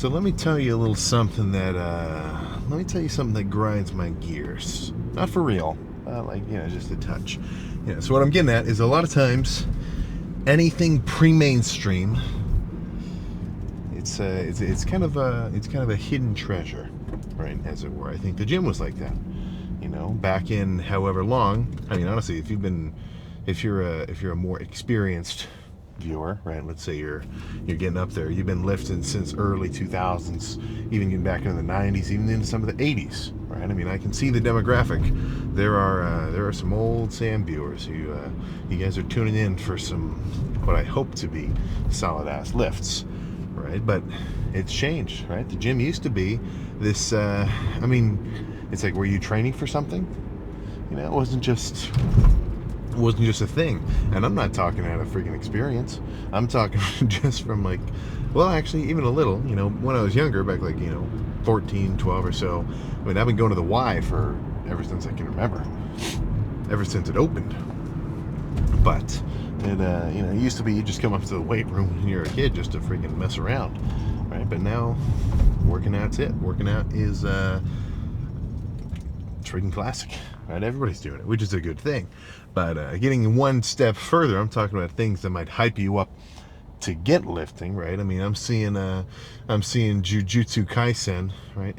So let me tell you a little something that grinds my gears. Not for real, just a touch. So what I'm getting at is a lot of times anything pre-mainstream, it's kind of a hidden treasure, right? As it were. I think the gym was like that. Back in however long. I mean, honestly, if you're a more experienced viewer, right? Let's say you're getting up there. You've been lifting since early 2000s, even getting back into the 90s, even into some of the 80s, right? I mean, I can see the demographic. There are some old Sam viewers who you guys are tuning in for some what I hope to be solid ass lifts, right? But it's changed, right? The gym used to be this. It's like, were you training for something? It wasn't just a thing. And I'm not talking out of freaking experience. I'm talking just from actually even a little, when I was younger, back 14, 12 or so. I mean, I've been going to the Y for ever since I can remember. Ever since it opened. But it used to be you just come up to the weight room when you're a kid just to freaking mess around. Right? But now working out's it. Working out is freaking classic, right? Everybody's doing it, which is a good thing. But getting one step further, I'm talking about things that might hype you up to get lifting, right? I mean, I'm seeing Jujutsu Kaisen, right?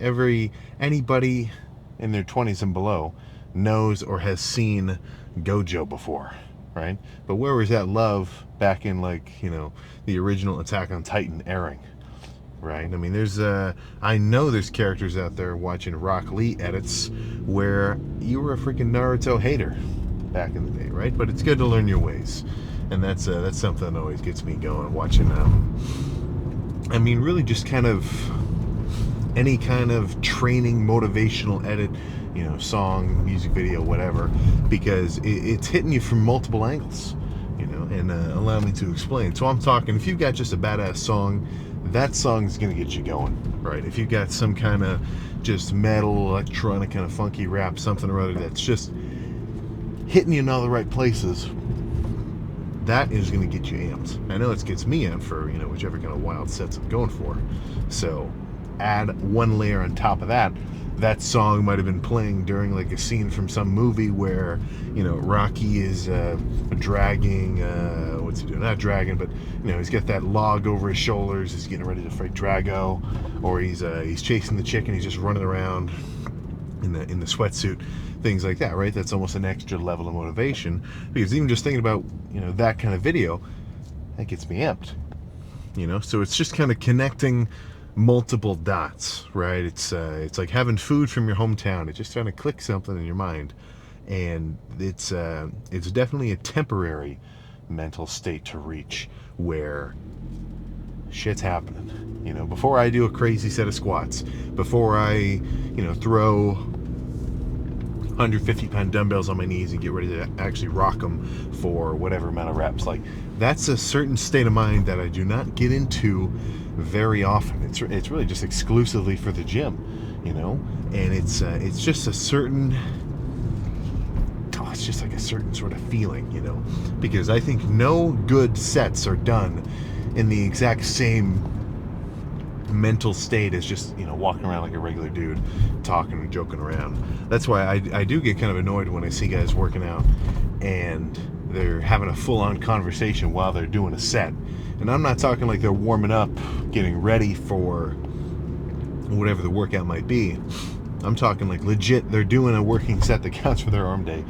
Anybody in their 20s and below knows or has seen Gojo before, right? But where was that love back in the original Attack on Titan airing? Right? I mean, I know there's characters out there watching Rock Lee edits where you were a freaking Naruto hater back in the day, right? But it's good to learn your ways, and that's something that always gets me going. Watching, really just kind of any kind of training, motivational edit, song, music video, whatever, because it's hitting you from multiple angles, and allow me to explain. So I'm talking, if you've got just a badass song, that song's gonna get you going, right? If you've got some kind of just metal, electronic, kind of funky rap, something or other that's just hitting you in all the right places, that is gonna get you amped. I know it gets me amped for whichever kind of wild sets I'm going for. So add one layer on top of that. That song might have been playing during a scene from some movie where Rocky is dragging what's he doing? Not dragging, but he's got that log over his shoulders. He's getting ready to fight Drago, or he's chasing the chick and he's just running around in the sweatsuit, things like that, right? That's almost an extra level of motivation, because even just thinking about that kind of video, that gets me amped. So it's just kind of connecting multiple dots, right? It's like having food from your hometown. It just kind of clicks something in your mind, and it's definitely a temporary mental state to reach where shit's happening. Before I do a crazy set of squats, before I throw 150-pound dumbbells on my knees and get ready to actually rock them for whatever amount of reps, that's a certain state of mind that I do not get into very often. It's really just exclusively for the gym, and it's just a certain, it's just like a certain sort of feeling, because I think no good sets are done in the exact same mental state as just walking around like a regular dude, talking and joking around. That's why I do get kind of annoyed when I see guys working out and they're having a full-on conversation while they're doing a set. And I'm not talking like they're warming up, getting ready for whatever the workout might be. I'm talking like legit, they're doing a working set that counts for their arm day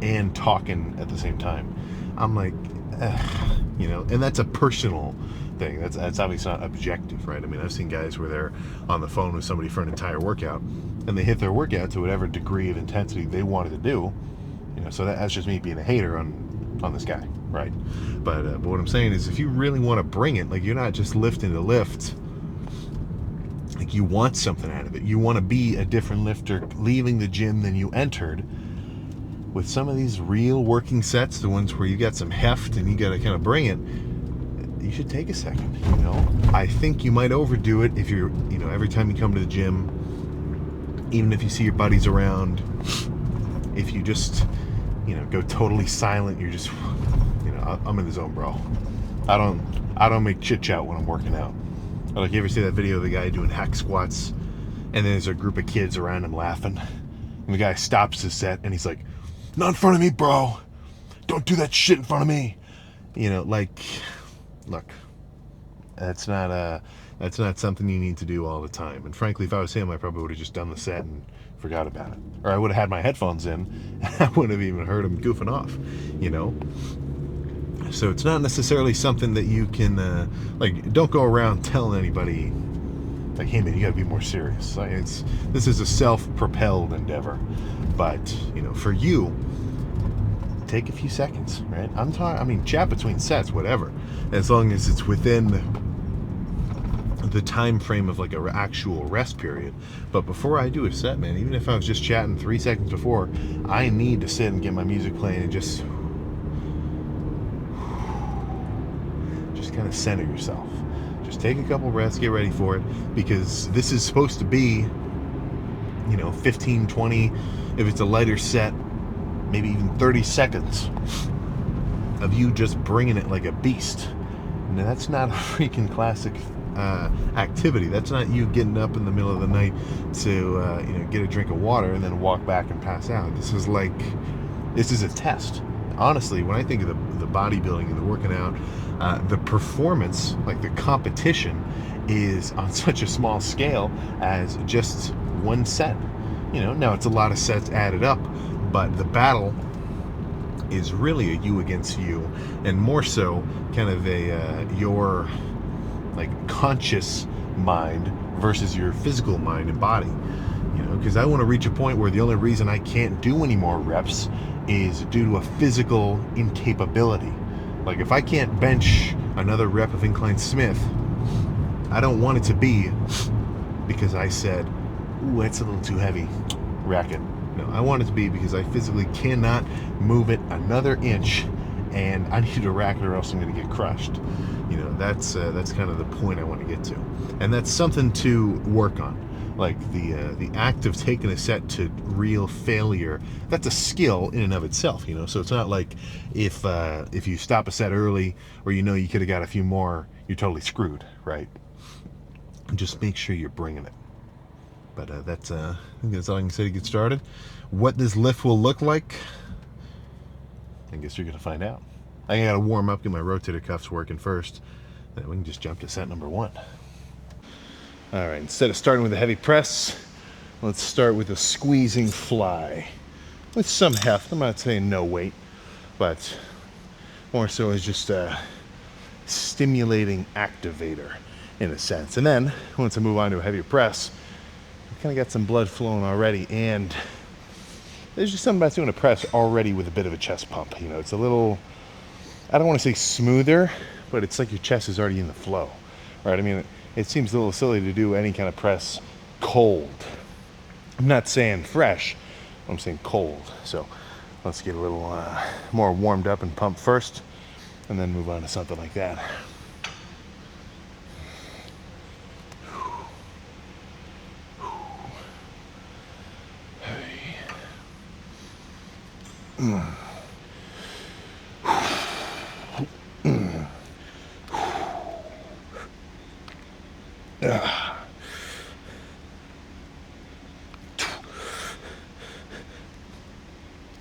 and talking at the same time. I'm like, and that's a personal thing. That's obviously not objective, right? I mean, I've seen guys where they're on the phone with somebody for an entire workout, and they hit their workout to whatever degree of intensity they wanted to do. So that's just me being a hater on this guy, right? But what I'm saying is, if you really want to bring it, you're not just lifting to lift. You want something out of it. You want to be a different lifter leaving the gym than you entered. With some of these real working sets, the ones where you got some heft and you got to kind of bring it, you should take a second. I think you might overdo it if you're, every time you come to the gym, even if you see your buddies around, if you just, go totally silent, you're just, I'm in the zone, bro. I don't make chit chat when I'm working out. Or like, you ever see that video of the guy doing hack squats, and then there's a group of kids around him laughing, and the guy stops his set, and he's like, "Not in front of me, bro. Don't do that shit in front of me." You know, like, look, that's not something you need to do all the time. And frankly, if I was him, I probably would have just done the set and forgot about it. Or I would have had my headphones in, and I wouldn't have even heard him goofing off, you know? So it's not necessarily something that you can, like, don't go around telling anybody, like, "Hey man, you gotta be more serious." Like, this is a self-propelled endeavor. But, you know, for you, take a few seconds, right? I mean, chat between sets, whatever, as long as it's within the time frame of like a actual rest period. But before I do a set, man, even if I was just chatting 3 seconds before, I need to sit and get my music playing and just kind of center yourself. Just take a couple breaths, get ready for it, because this is supposed to be, you know, 15, 20, if it's a lighter set, maybe even 30 seconds of you just bringing it like a beast. Now, that's not a freaking classic activity. That's not you getting up in the middle of the night to you know, get a drink of water and then walk back and pass out. This is a test. Honestly, when I think of the bodybuilding and the working out, the performance, like the competition, is on such a small scale as just one set. You know, now it's a lot of sets added up, but the battle is really a you against you, and more so kind of a your like conscious mind versus your physical mind and body. You know, because I want to reach a point where the only reason I can't do any more reps is due to a physical incapability. Like, if I can't bench another rep of incline Smith, I don't want it to be because I said, "Ooh, that's a little too heavy, rack it." No, I want it to be because I physically cannot move it another inch, and I need to rack it or else I'm going to get crushed. You know, that's kind of the point I want to get to, and that's something to work on. Like the act of taking a set to real failure, that's a skill in and of itself. You know, so it's not like if you stop a set early, or you know you could have got a few more, you're totally screwed, right? Just make sure you're bringing it. But I think that's all I can say to get started. What this lift will look like, I guess you're going to find out. I got to warm up, get my rotator cuffs working first. Then we can just jump to set number 1. All right, instead of starting with a heavy press, let's start with a squeezing fly with some heft. I'm not saying no weight, but more so as just a stimulating activator in a sense. And then once I move on to a heavier press, kind of got some blood flowing already, and there's just something about doing a press already with a bit of a chest pump. You know, it's a little, I don't want to say smoother, but it's like your chest is already in the flow, right? I mean, it seems a little silly to do any kind of press cold. I'm not saying fresh, I'm saying cold. So let's get a little more warmed up and pumped first, and then move on to something like that.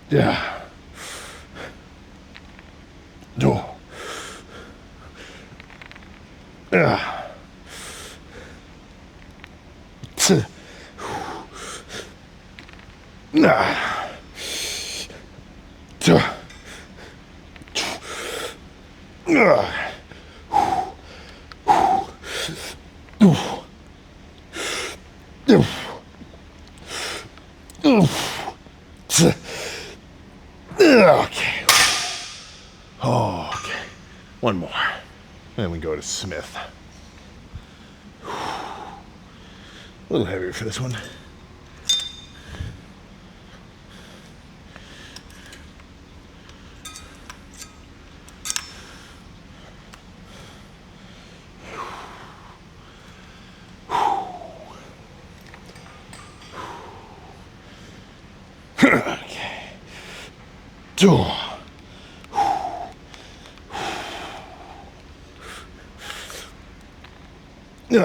Yeah. Do. Yeah. Nah. Okay. Okay. One more. Then we go to Smith. A little heavier for this one. Okay. Two. Two.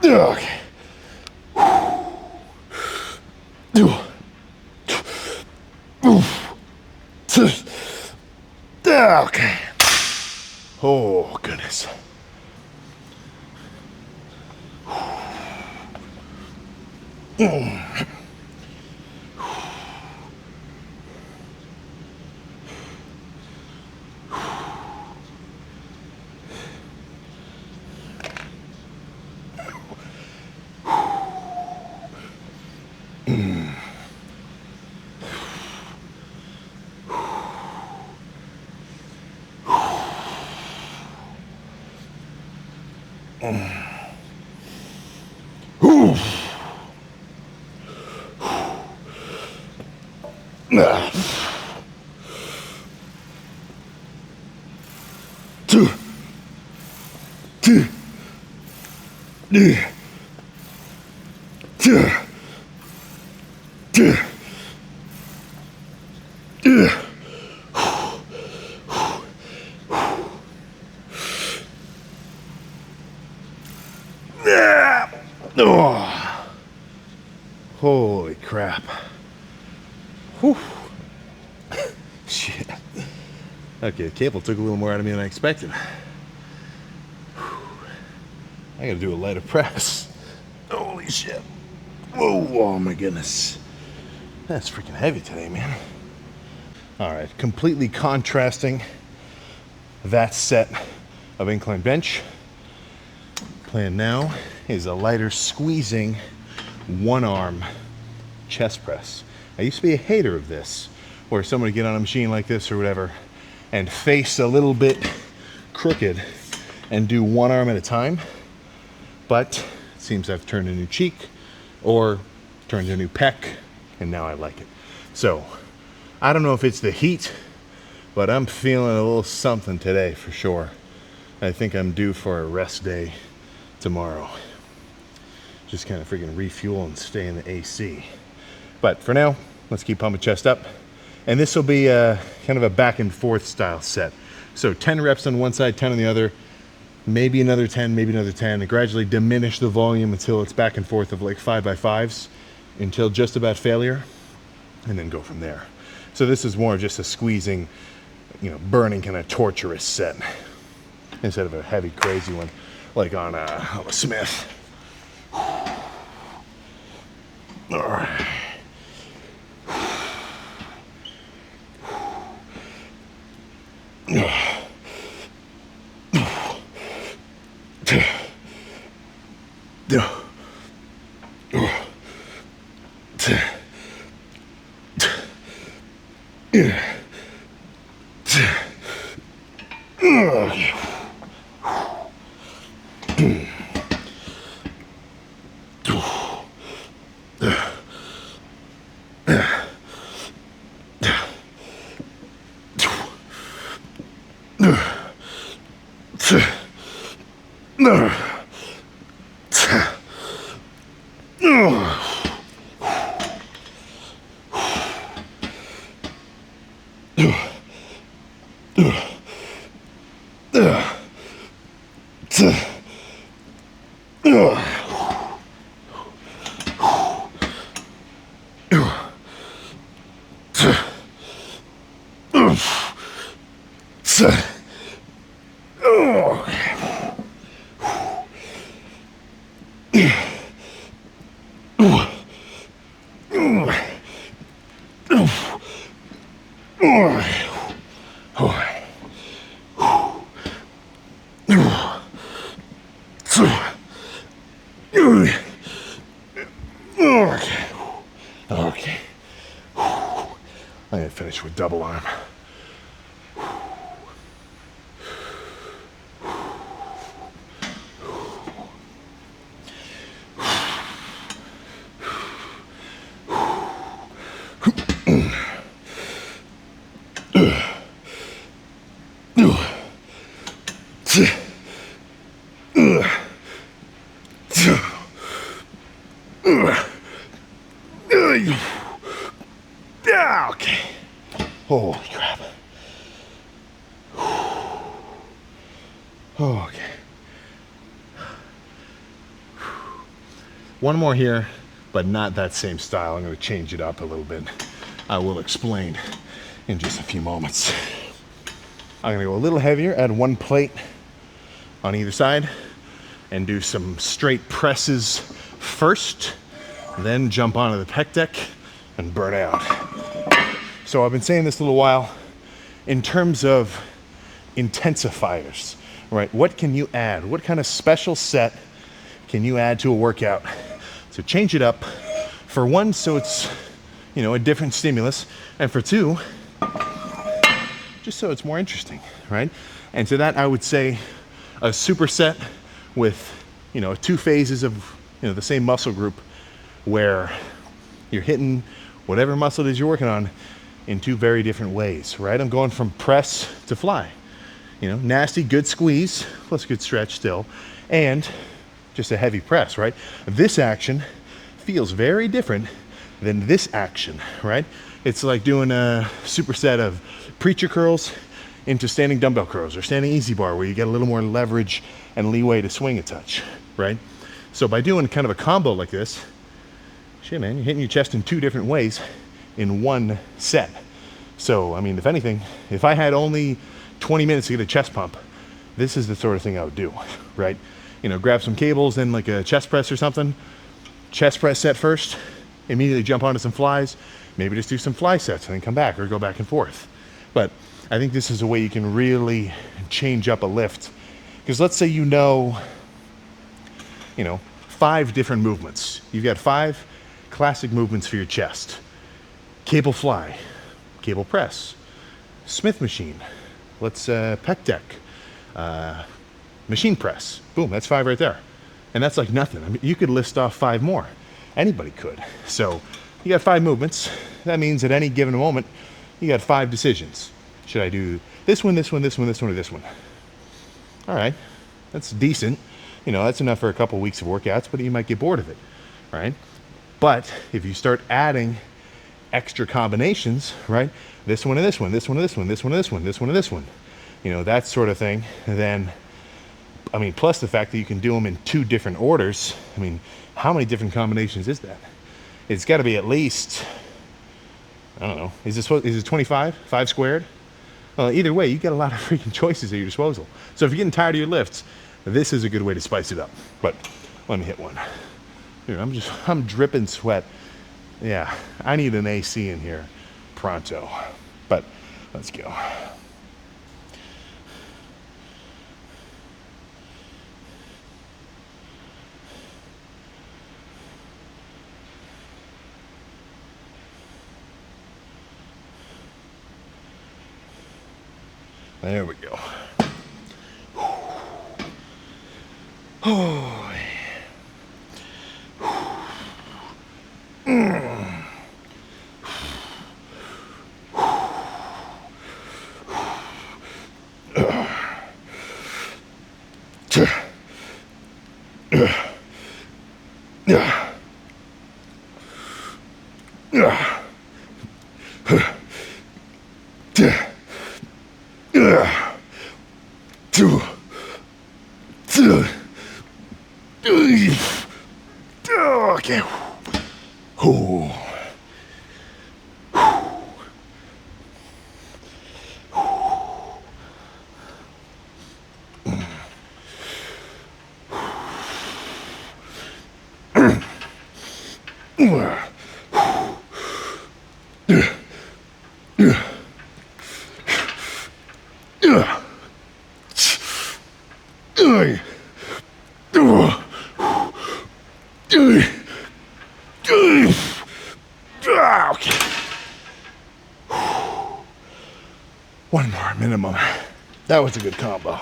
Okay. Okay. Oh, goodness. Oh, holy crap. Whew. Shit. Okay, the cable took a little more out of me than I expected. I gotta do a lighter press. Holy shit. Whoa, oh my goodness. That's freaking heavy today, man. All right, completely contrasting that set of incline bench. Plan now is a lighter squeezing one arm chest press. I used to be a hater of this, where someone would get on a machine like this or whatever and face a little bit crooked and do one arm at a time. But it seems I've turned a new cheek or turned a new pec, and now I like it. So I don't know if it's the heat, but I'm feeling a little something today for sure. I think I'm due for a rest day tomorrow. Just kind of freaking refuel and stay in the AC. But for now, let's keep pumping chest up. And this will be kind of a back and forth style set. So 10 reps on one side, 10 on the other, maybe another 10, maybe another 10, and gradually diminish the volume until it's back and forth of like 5x5s until just about failure, and then go from there. So this is more just a squeezing, burning kind of torturous set instead of a heavy, crazy one like on a Smith. All right. Okay. I'm gonna finish with double arm. Yeah, okay. Holy crap. Okay. One more here, but not that same style. I'm going to change it up a little bit. I will explain in just a few moments. I'm going to go a little heavier, add one plate on either side, and do some straight presses first, then jump onto the pec deck and burn out. So I've been saying this a little while in terms of intensifiers, right? What can you add? What kind of special set can you add to a workout? So change it up for one, so it's, you know, a different stimulus, and for two, just so it's more interesting, right? And to that, I would say a superset with, you know, 2 phases of, you know, the same muscle group where you're hitting whatever muscle it is you're working on in 2 very different ways, right? I'm going from press to fly, you know, nasty, good squeeze, plus a good stretch still, and just a heavy press, right? This action feels very different than this action, right? It's like doing a superset of preacher curls into standing dumbbell curls or standing easy bar, where you get a little more leverage and leeway to swing a touch, right? So by doing kind of a combo like this, shit, man, you're hitting your chest in 2 different ways in one set. So, I mean, if anything, if I had only 20 minutes to get a chest pump, this is the sort of thing I would do, right? You know, grab some cables and like a chest press or something, chest press set first, immediately jump onto some flies, maybe just do some fly sets and then come back or go back and forth. But I think this is a way you can really change up a lift. Because let's say you know, 5 different movements. You've got 5 classic movements for your chest. Cable fly, cable press, Smith machine, let's pec deck, machine press. Boom, that's 5 right there. And that's like nothing. I mean, you could list off 5 more. Anybody could. So you got 5 movements. That means at any given moment, you got 5 decisions. Should I do this one, this one, this one, this one, or this one? All right, that's decent. You know, that's enough for a couple weeks of workouts, but you might get bored of it, right? But if you start adding extra combinations, right? This one and this one, this one and this one, this one and this one, this one and this one, you know, that sort of thing. Then, I mean, plus the fact that you can do them in 2 different orders. I mean, how many different combinations is that? It's got to be at least, I don't know, is it 25? 5 squared? Well, either way, you got a lot of freaking choices at your disposal. So if you're getting tired of your lifts, this is a good way to spice it up. But let me hit one. Here, I'm dripping sweat. Yeah, I need an AC in here pronto. But let's go. There we go. Oh. Okay. Okay. One more minimum. That was a good combo.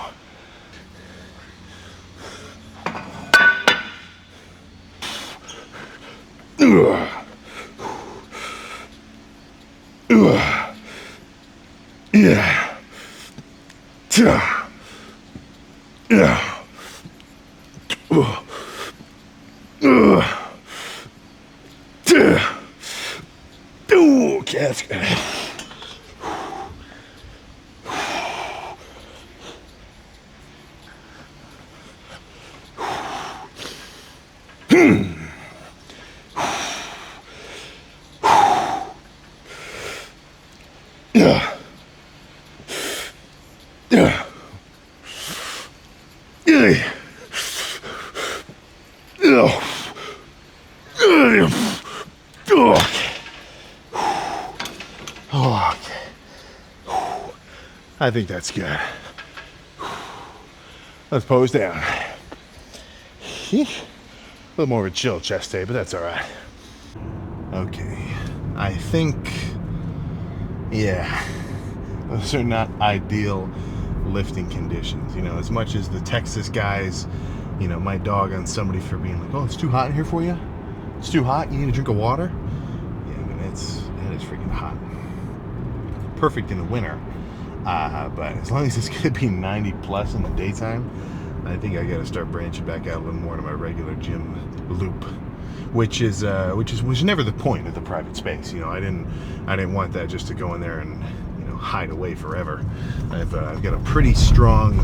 Yeah. I think that's good. Let's pose down. A little more of a chill chest day, but that's all right. Okay, I think, yeah, those are not ideal lifting conditions. You know, as much as the Texas guys, you know, might dog on somebody for being like, oh, it's too hot in here for you? It's too hot? You need a drink of water? Yeah, I mean, that is freaking hot. Perfect in the winter. But as long as it's going to be 90 plus in the daytime, I think I got to start branching back out a little more to my regular gym loop, which was never the point of the private space. You know, I didn't want that just to go in there and, you know, hide away forever. I've got a pretty strong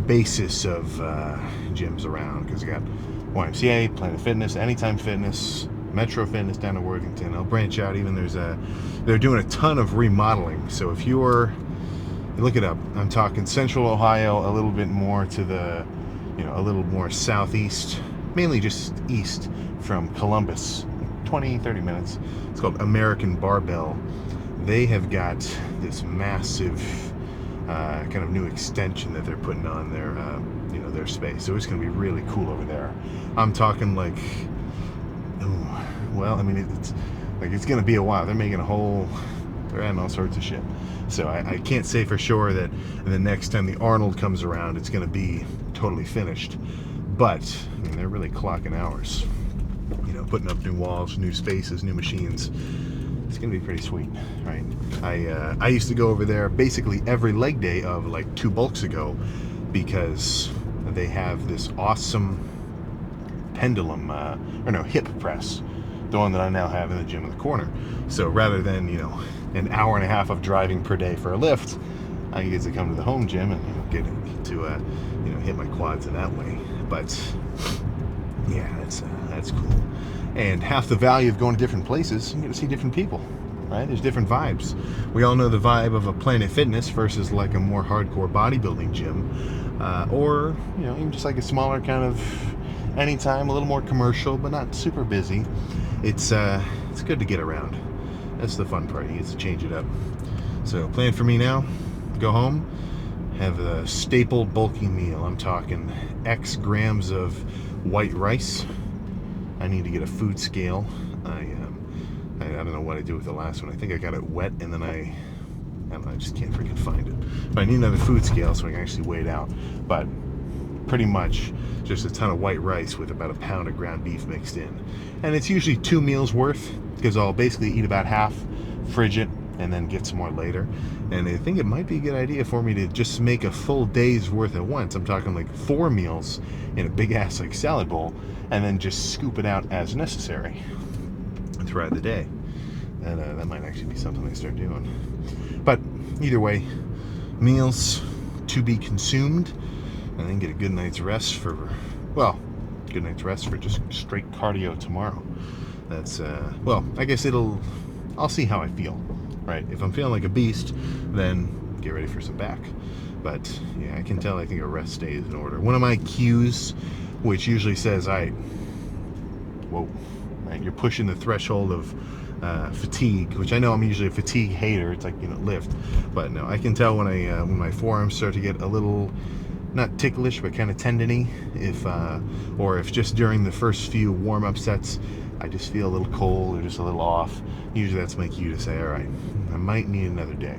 basis of gyms around, because I got YMCA, Planet Fitness, Anytime Fitness, Metro Fitness down in Worthington. I'll branch out. Even they're doing a ton of remodeling. So if you're, look it up. I'm talking Central Ohio, a little bit more to the, you know, a little more southeast, mainly just east from Columbus, 20-30 minutes. It's called American Barbell. They have got this massive kind of new extension that they're putting on their, you know, their space. So it's going to be really cool over there. I'm talking like, well, I mean, it's going to be a while. They're making they're adding all sorts of shit. So I can't say for sure that the next time the Arnold comes around, it's going to be totally finished. But, I mean, they're really clocking hours. You know, putting up new walls, new spaces, new machines. It's going to be pretty sweet, right? I used to go over there basically every leg day of like 2 bulks ago, because they have this awesome pendulum, hip press. The one that I now have in the gym in the corner. So rather than, you know, an hour and a half of driving per day for a lift, I get to come to the home gym and, you know, get to you know, hit my quads in that way. But yeah, that's cool. And half the value of going to different places, you get to see different people, right? There's different vibes. We all know the vibe of a Planet Fitness versus like a more hardcore bodybuilding gym, or, you know, even just like a smaller kind of Anytime, a little more commercial, but not super busy. It's good to get around. That's the fun part. You get to change it up. So plan for me now, go home, have a staple bulky meal. I'm talking X grams of white rice. I need to get a food scale. I don't know what I do with the last one. I think I got it wet, and then I don't know, I just can't freaking find it. But I need another food scale so I can actually weigh it out. But pretty much just a ton of white rice with about a pound of ground beef mixed in. And it's usually 2 meals worth, because I'll basically eat about half, fridge it, and then get some more later. And I think it might be a good idea for me to just make a full day's worth at once. I'm talking like 4 meals in a big ass like salad bowl, and then just scoop it out as necessary throughout the day. And that might actually be something I start doing. But either way, meals to be consumed, and then get a good night's rest for just straight cardio tomorrow. That's I guess I'll see how I feel, right? If I'm feeling like a beast, then get ready for some back. But yeah, I can tell I think a rest day is in order. One of my cues, which usually says, right, you're pushing the threshold of fatigue, which I know I'm usually a fatigue hater. It's like, you know, lift, but no, I can tell when my forearms start to get a little, not ticklish, but kind of tendony, if just during the first few warm-up sets I just feel a little cold or just a little off. Usually that's my cue to say, all right, I might need another day.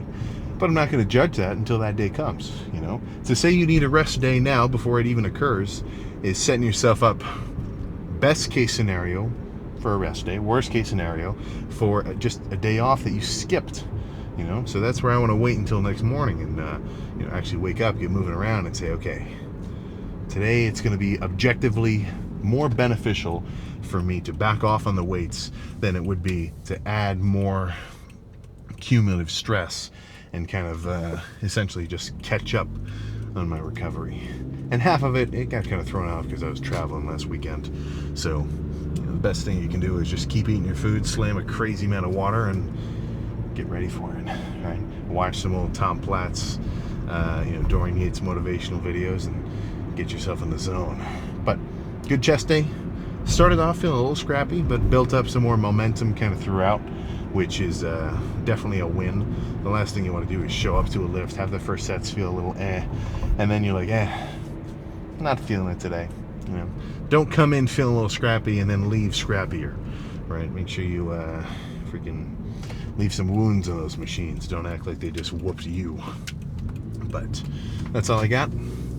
But I'm not going to judge that until that day comes. You know, to say you need a rest day now before it even occurs is setting yourself up, best case scenario for a rest day, worst case scenario for just a day off that you skipped. You know, so that's where I want to wait until next morning and you know, actually wake up, get moving around, and say, okay, today it's going to be objectively more beneficial for me to back off on the weights than it would be to add more cumulative stress and kind of essentially just catch up on my recovery. And half of it got kind of thrown off because I was traveling last weekend. So the best thing you can do is just keep eating your food, slam a crazy amount of water, and get ready for it. Right? Watch some old Tom Platz, Dorian Yates motivational videos, and get yourself in the zone. But good chest day. Started off feeling a little scrappy, but built up some more momentum kind of throughout, which is definitely a win. The last thing you want to do is show up to a lift, have the first sets feel a little and then you're like, not feeling it today. Don't come in feeling a little scrappy and then leave scrappier, right? Make sure you freaking leave some wounds on those machines. Don't act like they just whooped you. But that's all I got. A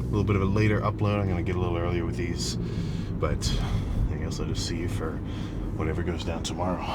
little bit of a later upload. I'm gonna get a little earlier with these, but I guess I'll just see you for whatever goes down tomorrow.